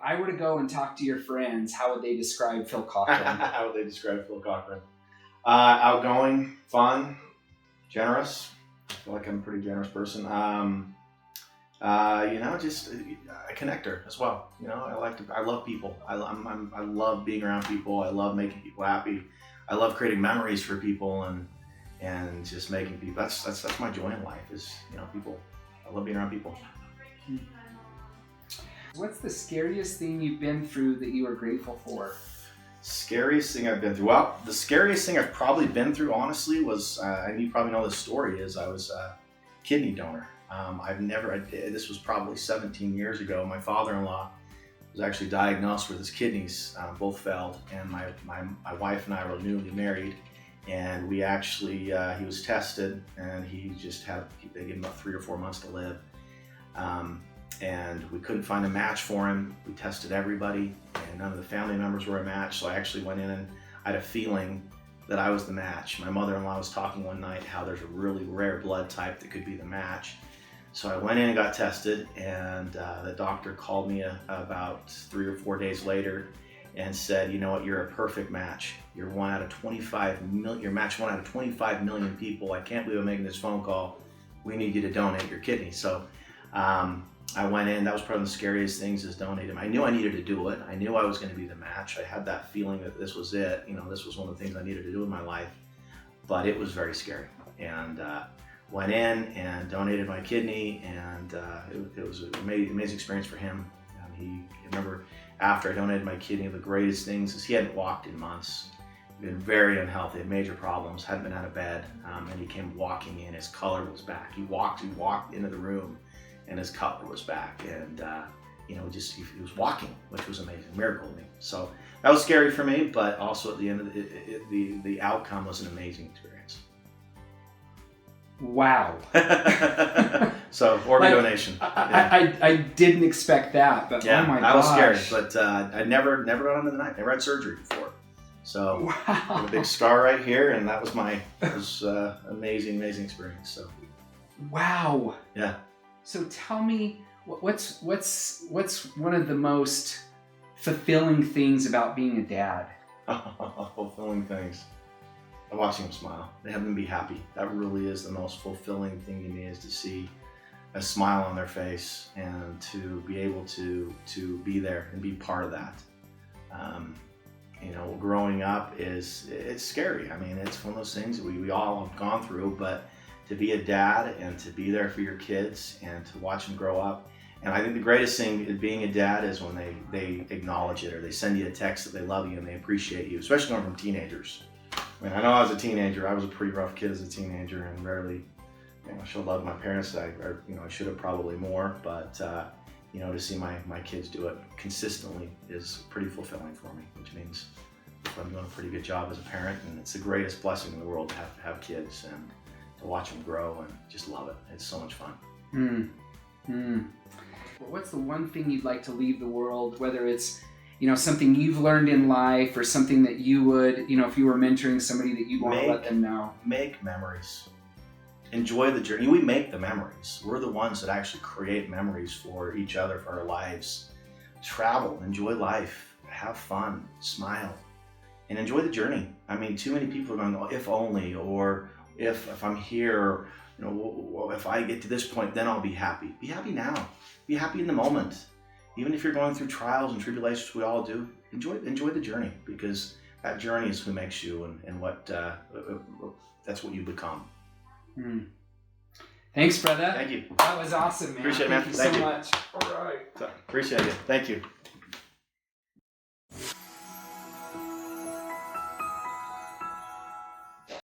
I were to go and talk to your friends, how would they describe Phil Cochran? How would they describe Phil Cochran? Outgoing, fun, generous. I feel like I'm a pretty generous person. Just a connector as well. I love people. I love being around people. I love making people happy. I love creating memories for people and just making people. That's my joy in life is, people. I love being around people. What's the scariest thing you've been through that you are grateful for? Scariest thing I've been through? Well, the scariest thing I've probably been through, honestly, was, and you probably know this story, is I was a kidney donor. This was probably 17 years ago. My father-in-law was actually diagnosed with his kidneys, both failed, and my wife and I were newly married, and we actually, he was tested, and they gave him about 3 or 4 months to live. And we couldn't find a match for him. We tested everybody, and none of the family members were a match. So I actually went in and I had a feeling that I was the match. My mother-in-law was talking one night how there's a really rare blood type that could be the match. So I went in and got tested, and the doctor called me about 3 or 4 days later and said, "You know what? You're a perfect match. You're one out of 25 million. You're match 1 out of 25 million people. I can't believe I'm making this phone call. We need you to donate your kidney." So I went in. That was probably the scariest things, is donating. I knew I needed to do it. I knew I was going to be the match. I had that feeling that this was it. This was one of the things I needed to do in my life. But it was very scary. And went in and donated my kidney, and it was an amazing experience for him. I remember after I donated my kidney, the greatest things is he hadn't walked in months. He'd been very unhealthy, had major problems, hadn't been out of bed, and he came walking in. His color was back. He walked into the room, and his color was back, and he was walking, which was amazing, miracle to me. So that was scary for me, but also at the end of the outcome was an amazing experience. Wow. So organ donation. I didn't expect that, but yeah, oh my gosh. That was scary, but I'd never gone under the knife. Never had surgery before. So wow. I have a big scar right here, and that was amazing experience. So wow. Yeah. So tell me, what's one of the most fulfilling things about being a dad? Fulfilling things. Watching them smile, having them be happy. That really is the most fulfilling thing to me, is to see a smile on their face and to be able to be there and be part of that. Growing up it's scary. I mean, it's one of those things that we all have gone through, but to be a dad and to be there for your kids and to watch them grow up. And I think the greatest thing in being a dad is when they acknowledge it, or they send you a text that they love you and they appreciate you, especially going from teenagers. I mean, I know I was a teenager. I was a pretty rough kid as a teenager, and rarely, showed love to my parents. I should have probably more, but to see my kids do it consistently is pretty fulfilling for me, which means I'm doing a pretty good job as a parent, and it's the greatest blessing in the world to have kids and to watch them grow and just love it. It's so much fun. Well, what's the one thing you'd like to leave the world, whether it's something you've learned in life, or something that you would, if you were mentoring somebody, that you'd want to let them know? Make memories. Enjoy the journey. We make the memories. We're the ones that actually create memories for each other, for our lives. Travel, enjoy life, have fun, smile, and enjoy the journey. I mean, too many people are going, "Oh, if only," or if I'm here, if I get to this point, then I'll be happy. Be happy now. Be happy in the moment. Even if you're going through trials and tribulations, we all do, enjoy the journey, because that journey is who makes you, and what that's what you become. Thanks, brother. Thank you. That was awesome, man. Appreciate it, man. Thank you so much. All right. Appreciate it. Thank you.